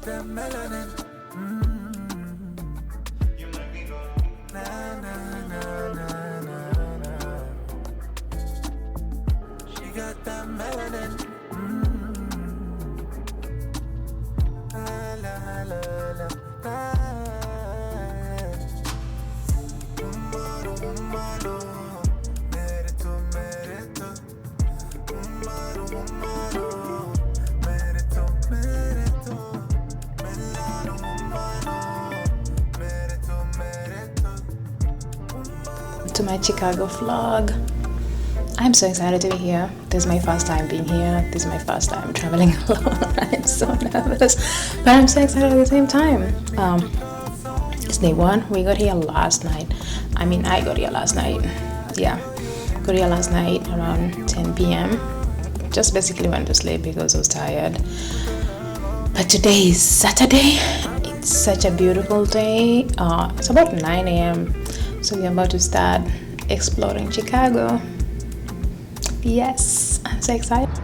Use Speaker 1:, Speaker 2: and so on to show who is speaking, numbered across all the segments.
Speaker 1: that melanin. You make me go na na na na na na. She got that melanin. La la la la la. Umaro umaro, mere tu, umaro umaro. To my Chicago vlog. I'm so excited to be here. This is my first time being here. This is my first time traveling alone. I'm so nervous, but I'm so excited at the same time. It's day one. We got here last night. I got here last night. Yeah, got here last night around 10 p.m. Just basically went to sleep because I was tired. But today is Saturday. It's such a beautiful day. It's about 9 a.m. So we're about to start exploring Chicago. Yes, I'm so excited.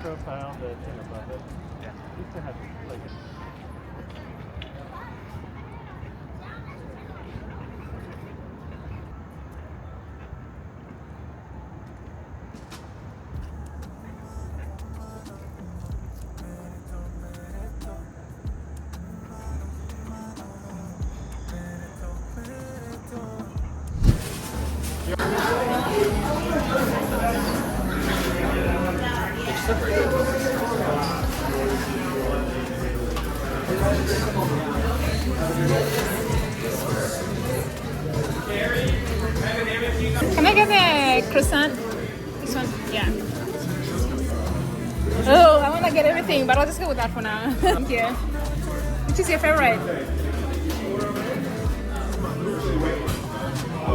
Speaker 2: Profile the thing above it. Yeah. Used to have like
Speaker 3: Can I get the croissant? This one? Yeah. Oh, I want to get everything, but I'll just go with that for now. Thank you. Which is your favorite?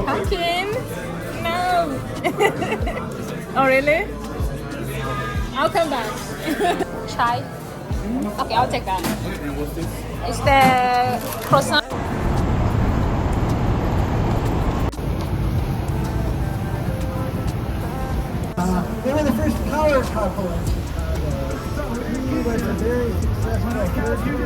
Speaker 3: Pumpkin? No. Oh, really? I'll come back. Chai? Okay, I'll take that. It's the croissant.
Speaker 4: They were the first power couple in Chicago. He was a very successful character.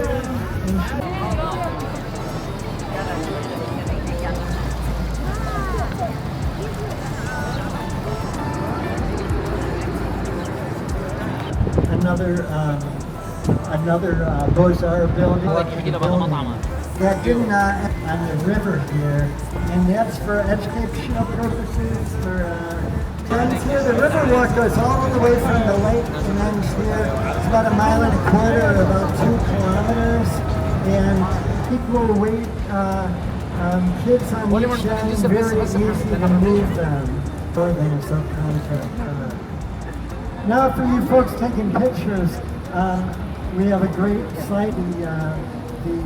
Speaker 4: Another Beaux-Arts building that didn't on the river here, and that's for educational purposes. Ends here, the Riverwalk goes all the way from the lake and ends here. It's about 1.25 miles, or about 2 kilometers, and people wait. Kids on each end, very easy to move them. There's subcontract. Now for you folks taking pictures, we have a great site, the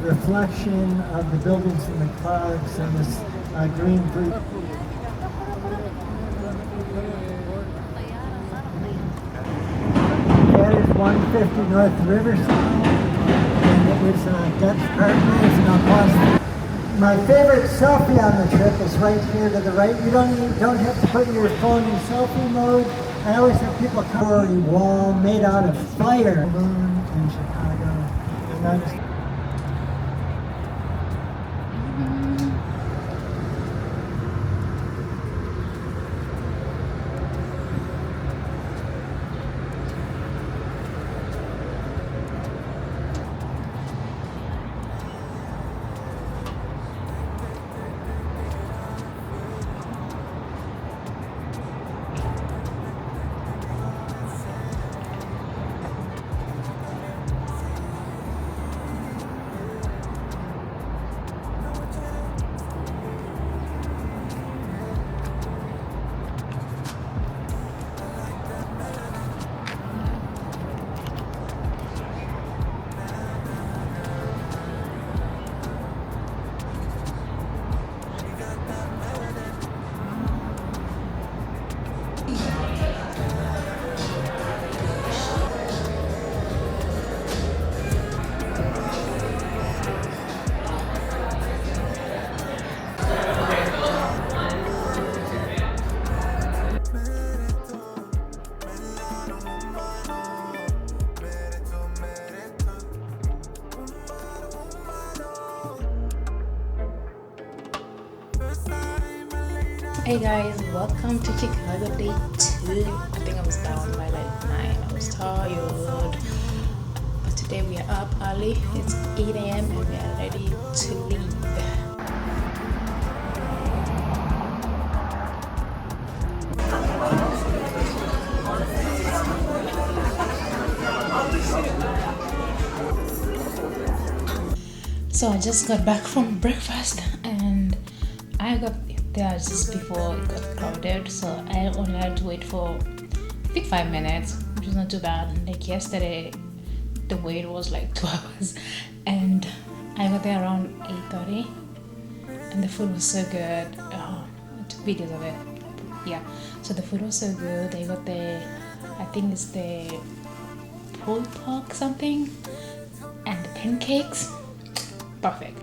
Speaker 4: reflection of the buildings in the clouds and this green brick. That is 150 North Riverside, and it was Dutch Partners and I'll pause. My favorite selfie on the trip is right here to the right. You don't have to put your phone in selfie mode. I always have people cover a wall made out of fire in Chicago. And I just
Speaker 1: Hey guys, welcome to Chicago day 2. I think I was down by like 9. I was tired. But today we are up early. It's 8 a.m. and we are ready to leave. So I just got back from breakfast and I got there just before it got crowded, so I only had to wait for I think 5 minutes, which is not too bad. Like yesterday the wait was like 2 hours and I got there around 8:30 and the food was so good. I took videos of it. Yeah, so the food was so good. I got I think it's the pulled pork something and the pancakes. Perfect.